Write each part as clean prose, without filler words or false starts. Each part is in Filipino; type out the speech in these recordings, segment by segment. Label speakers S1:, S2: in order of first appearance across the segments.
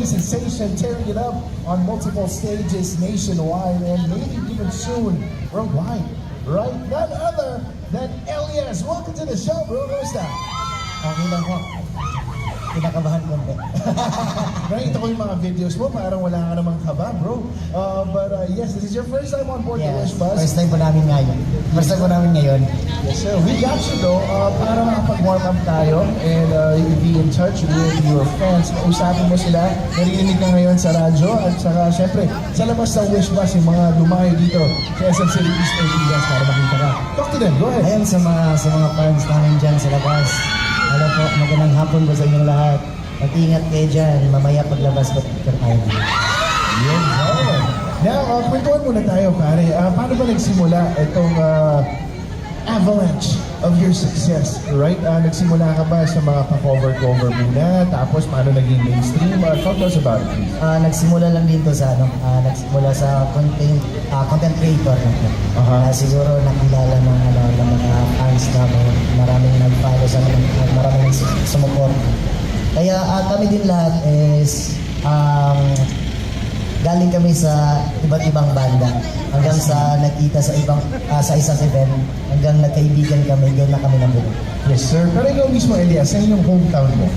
S1: sensation, tearing it up on multiple stages nationwide and maybe even soon worldwide. Right? None other than Elias. Welcome to the show, bro. Kamusta?
S2: Okay lang po. Kinakabahan konti.
S1: Nakita ko yung mga videos mo, parang wala ka namang kaba, bro. But yes, this is your first time on board the Wish Bus.
S2: First time po namin ngayon.
S1: Yes, sir. We got you though, para makapag-warm up tayo and you'll be in touch with your fans. Usapin mo sila, narinig ka ngayon sa radyo at saka syempre, sa labas ng Wish Bus, yung mga dumayo dito sa SM City East Ortigas para makita ka. Talk to them, go ahead.
S2: Ayan sa mga fans namin dyan sa labas. Alam po, magandang hapon po sa inyong lahat. Mag-ingat kayo dyan, mamaya paglabas ko picture tayo.
S1: Yun, oh. Now, kwentuhan muna tayo, pare. Paano ba nagsimula itong avalanche of your success, right? Nagsimula ka ba sa mga pa-cover-cover muna? Tapos, paano naging mainstream? Talk to us about it, please.
S2: Nagsimula lang dito sa nagsimula sa content creator na po. Siguro nakilala ng mga fans namin, maraming nag-follow sa amin, maraming sumuport. Kaya kami din lahat is galing kami sa iba't ibang banda hanggang sa nakita sa isang event hanggang nagkaibigan kami, doon na kami nabuo.
S1: Yes, sir. Pero ikaw mismo, Elias, saan yung hometown mo?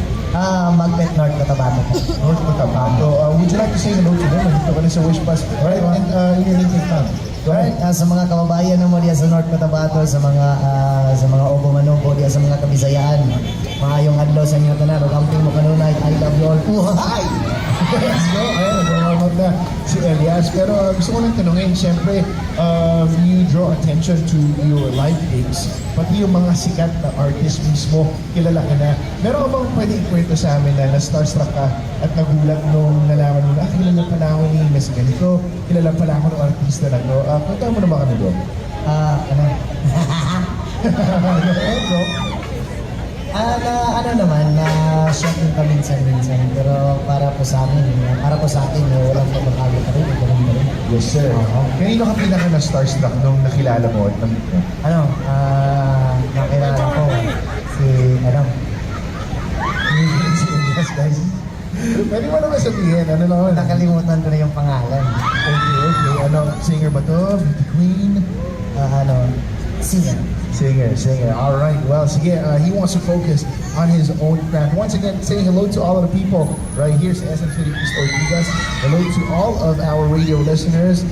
S2: Magpet North Cotabato.
S1: North Cotabato. Would you like to say hello to them? Nandito ka na sa Wish Bus. Right, and your native town.
S2: Right, sa mga kababayan mo diyan sa North Cotabato, sa mga Obo Manobo diyan sa mga Kabisayaan. Maayong adlaw sa inyo tanan, ug amping mo kanunay. I love you all. Hi.
S1: Let's go. Ayun, nag-warm na si Elias. Pero gusto ko lang tanungin, syempre, you draw attention to your live gigs, pati yung mga sikat na artist mismo, kilala ka na. Meron ka bang pwede ikwento sa amin na na-starstruck ka at nagulat nung nalaman mo na, kilala pala ako ni Miss Ganito, kilala pala ako ng artista na to. Kwento mo naman kami doon. Bro.
S2: Shocking pa minsan-minsan, pero para po sa akin, walang pagkakalit pa rin, ganun pa rin.
S1: Yes, sir. Kanino ka pinaka na-starstruck nung nakilala mo at namit mo?
S2: Nakilala ko si
S1: Yes, guys. Pwede mo naman sabihin, ano naman?
S2: nakalimutan ko na yung pangalan.
S1: Okay. Singer ba to? Queen? Singer. All right. Well, sige, he wants to focus on his own craft. Once again, saying hello to all of the people right here sa SM City East Ortigas. Hello to all of our radio listeners.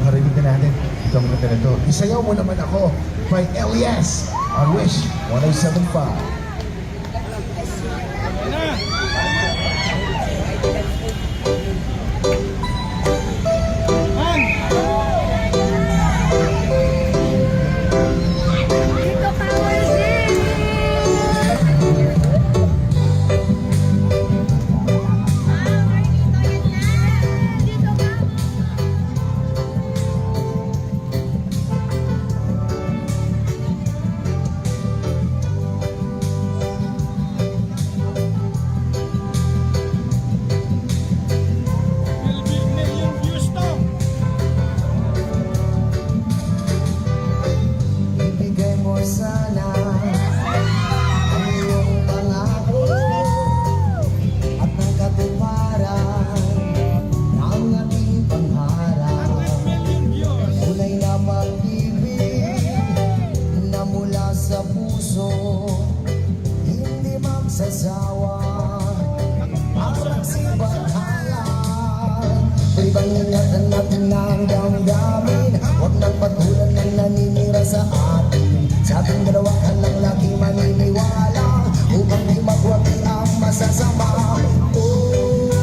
S1: Harinig na natin itong kanta na ito. Isayaw mo naman ako by Elias on Wish 107.5.
S2: Ibang natin ng damdamin, huwag nang patulan ng naninira sa atin. Sa ating dalawa ka lang laging maniniwala, upang di magwagi ang masasama. Oh,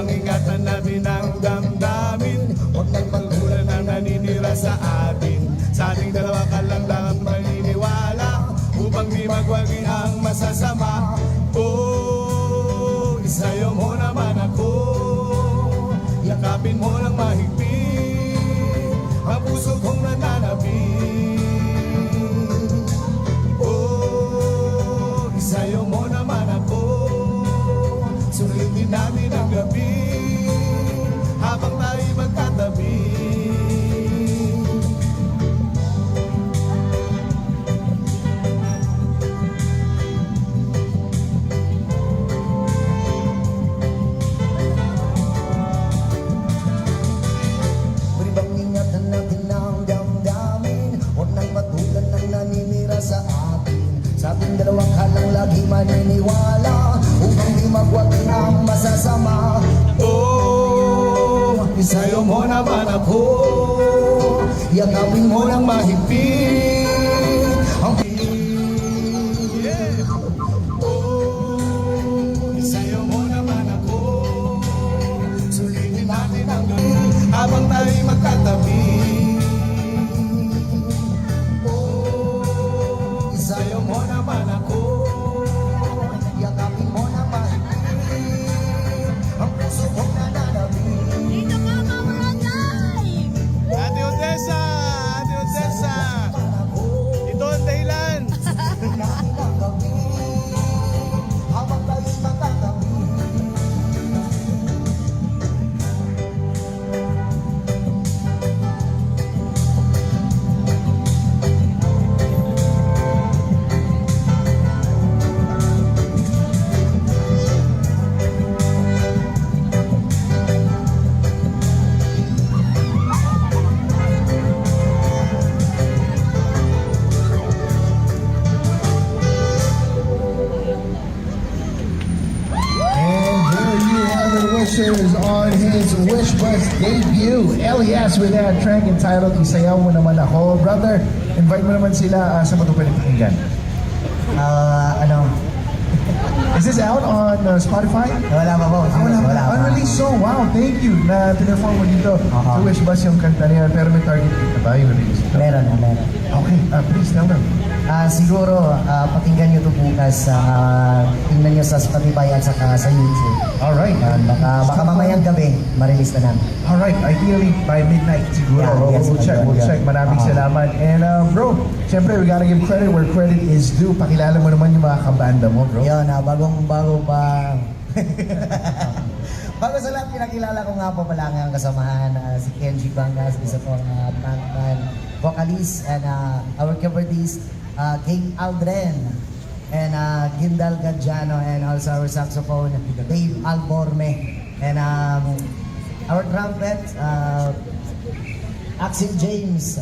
S3: bang ingatan natin ang damdamin? Huwag nang pagkulan na naninira sa atin. Sa ating dalawa ka lang dapat maniniwala upang di magwagi ang masasama. Oh, isayo mo naman ako, yakapin mo lang mahigpit ang puso kong nananabik. Oh, isayo mo naman ako, sulitin natin ang gabi habang tayo magkatabi.
S2: Pwede bang ingatan natin ang damdamin? Huwag nang patulan ng naninira sa atin. Sa ating dalawang halang lagi maniniwala upang di magwagi ang masasama.
S3: Oh, isayo mo naman ako, yakapin mo lang mahigpit ang yeah. Oh, isayo mo naman ako, sulitin natin ang gabi habang tayo'y magkatabi. Oh, isayo mo naman ako,
S2: yakapin mo na mahigpit ang puso kong nananabik.
S4: Dito ka, Mamaragay!
S3: Ate Odessa! Ate Odessa! Ito ang dahilan!
S2: Habang tayo'y magkatabi.
S1: And there you have it, wishers on his Wish Bus debut. Elias with that track entitled Isayaw Mo Naman Ako. Brother, invite mo naman sila sa mo ito pwede pakinggan.
S2: Ano?
S1: Is this out on Spotify?
S2: Wala pa po.
S1: Wala pa. Unreleased song. Wow, thank you na tinerform mo dito sa Wish Bus yung kanta niya. Pero may target date na ba yung release?
S2: Meron na, meron.
S1: Okay, please tell them.
S2: Siguro, pakinggan nyo ito bukas. Tingnan nyo sa Spotify at saka sa YouTube.
S1: Alright.
S2: Baka mamayang gabi, marilis na namin.
S1: Alright, ideally by midnight siguro.
S2: Yeah, yes,
S1: we'll check, we'll
S2: yeah.
S1: check. Maraming salamat. And bro, syempre we gotta give credit where credit is due. Pakilala mo naman yung mga kabanda mo, bro.
S2: Yun, bagong-bago pa. Bago sa lahat, pinakilala ko nga po pala ang kasamahan, si Kenji Bangas, isa pong punk band vocalist, and our keyboardist, King Aldren, and Gindal Gadjano, and also our saxophone, Dave Alborme, and our trumpet, Axel James,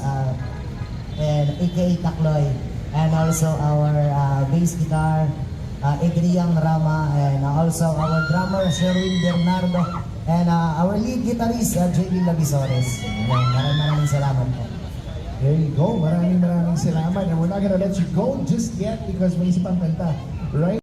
S2: and aka Takloy, and also our bass guitar, Adrian Rama, and also our drummer Sherwin Bernardo, and our lead guitarist JB Labisores. Maraming salamat po.
S1: There you go. Maraming salamat. And we're not gonna let you go just yet because may isa pang kanta. Right?